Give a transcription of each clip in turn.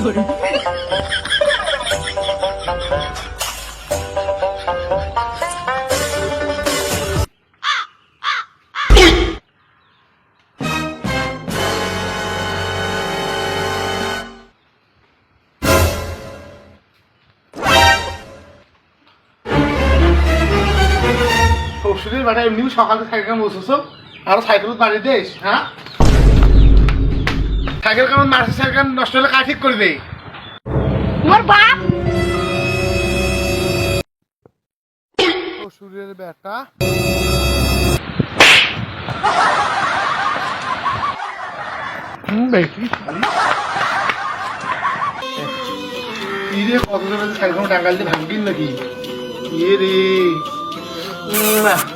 শ্বশুরের বাড়ি এমনি সকালে সাইকেল বসেছো আর সাইকেল বাড়ি দিস হ্যাঁ সাইকেল কারণ মাসের সাইকেল নষ্ট হলে কাজ ঠিক করে দেয় তোমার বাপ শ্বশুরের বেটা বেশি কত সাইকেল টাঙ্গাল দিয়ে ভাঙবিন নাকি ইয়ে রে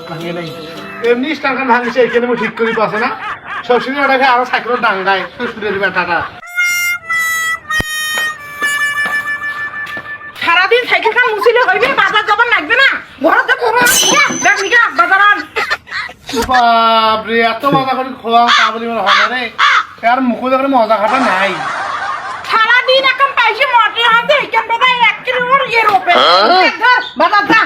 ভাঙে নাই এমনি টাঙ্গাল ভাঙিছে এখানে ঠিক করি পাচ্ছে না শ্বশুরের বেটাকে আরো সাইকেল ডাঙ্গায় শ্বশুরের বেটাটা সারাদিন সাইকেল খান মুছিলে হইবে বাজার যাবার লাগবে না ঘরত যা করো বেশিকা বাজারান বাপরে এত মজা করে খোলা কাবলি মানে হয় না রে আর মুখে যখন মজা খাটা নাই সারাদিন এখন পাইছে মোটে হাতে এখান থেকে 1 কিলোর এর উপরে বাজার যা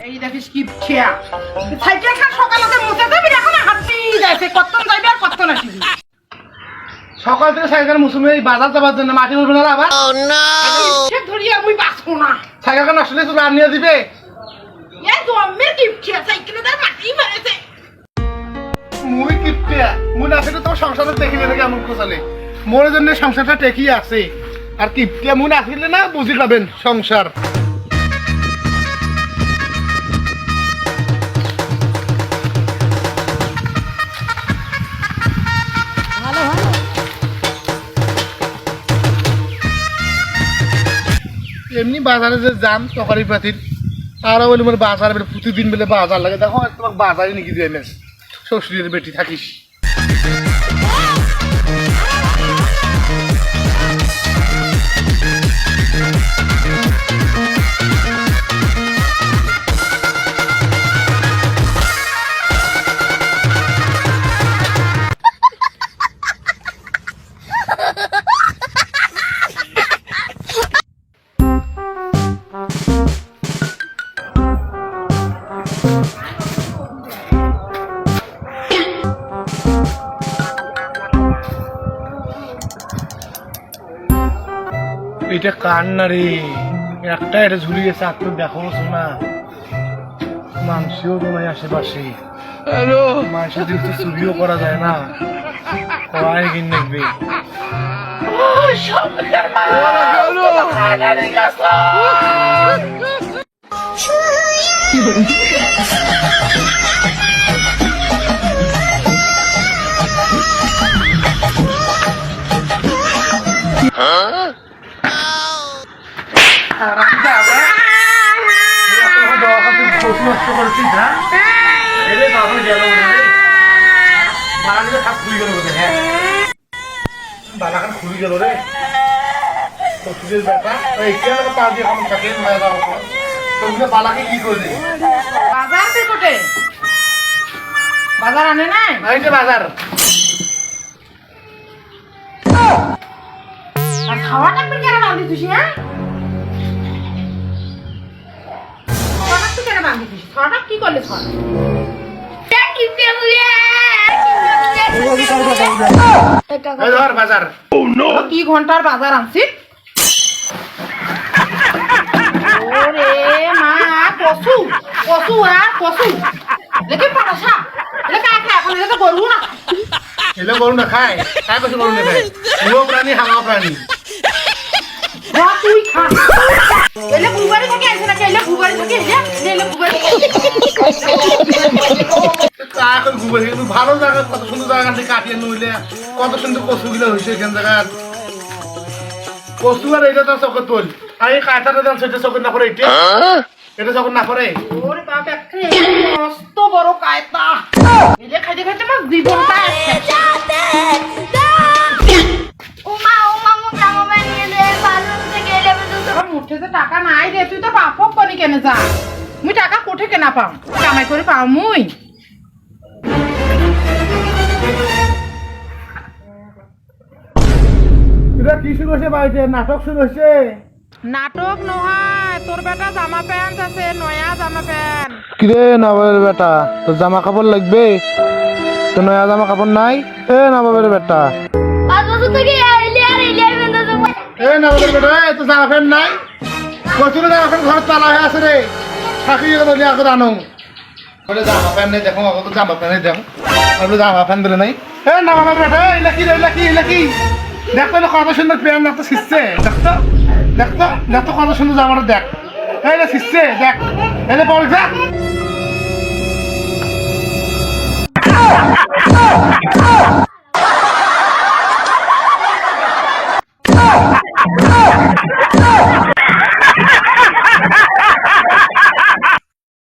এই দেখিস কি খিয়া সাইকেল খান সকালে মুছে দেবি এখন হাঁটতে যাইছে কতক্ষণ যাইবে আর কতক্ষণ আসবি সকাল থেকে সাইকেল মুসুমে এই বাজার যাবার জন্য মাটি উঠবে না আবার সে ধরিয়া মুই বাঁচবো না সাইকেল কান আসলে তো রান নিয়ে দিবে এ জমের কি খিয়া সাইকেলে তার মাটি মারেছে মুই কিপটে মুই না সেটা তোমার সংসারে দেখি না কেমন কোসালে মোর জন্য সংসারটা টেকি আছে আর কিপটে মুই না আসলে না বুঝি পাবেন সংসার এমনি বাজারে যে যাম তরকারি পাতির আর বলি মানে বাজার বেলে প্রতিদিন বেলে বাজার লাগে দেখো তোমার বাজারে নাকি দিয়ে মেস শ্বশুরের বেটি থাকিস এটা কান না রে একটা এটা ঝুলি গেছে আর তো দেখো না মাংসও তো নাই আশেপাশে মাংসের দিন তো চুরিও করা যায় না কড়াই কিন দেখবে নষ্ট করছিস না এলে বাবা গেল বালাকে সব খুলে গেল বোধ হ্যাঁ বালাখান খুলে গেল রে শ্বশুরের ব্যাপার এই কেন পা দিয়ে আমার থাকে তোমরা বালাকে কি করলে বাজার তে কোটে বাজার আনে নাই এই যে বাজার আর খাওয়াটা আপনি কেন রাঁধি তুই হ্যাঁ খাওয়াটা কি করলে ছড় বাজার কি ঘন্টার বাজার আনছি ওরে মা কসু কসু আর কসু দেখি পাড়াসা এটা কাকে এখন এটা তো গরু না এলে গরু না খায় কায় কসু গরু না খায় গৃহ প্রাণী হাঙা প্রাণী তুই খা এলে বুবারি থেকে আসে নাকি এলে বুবারি থেকে এলে বুবারি এখন ঘুরে কিন্তু ভালো জায়গা কত সুন্দর জায়গা থেকে কাটিয়ে নইলে কত সুন্দর কচু গুলো হয়েছে এখান জায়গার কচু আর এটা তো চোখে তোল আর এই কাঁচাটা দেন সেটা চোখে না পড়ে এটা যখন না পড়ে ওরে বাপ একটা মস্ত বড় কায়তা এটা খাইতে খাইতে আমার জীবনটা মুঠেতে টাকা নাই রে তুই তো পাপ করি কেন যা মুই টাকা কোঠে কেনা পাম কামাই করে পাও মুই এটা কি শুরু হয়েছে বাড়িতে নাটক শুরু হয়েছে নাটক নহয় তোর বেটা জামা প্যান্ট আছে নয়া জামা প্যান্ট কিরে নবাবের বেটা তোর জামা কাপড় লাগবে তো নয়া জামা কাপড় নাই এ নবাবের বেটা এ নবাবের বেটা এ তো জামা প্যান্ট নাই কচুর জামা প্যান্ট ঘর তালা হয়ে আছে রে থাকি যদি আগে জানো বলে জামা প্যান্ট নেই দেখো আগে জামা প্যান্ট নেই দেখো বলে জামা প্যান্ট দিলে নাই এ নবাবের বেটা এলা কি এলা কি দেখতো না কত সুন্দর প্যান্ট দেখতো শিখছে দেখতো কত সুন্দর জামাটা দেখ এই শিখছে দেখ এলে বল দেখ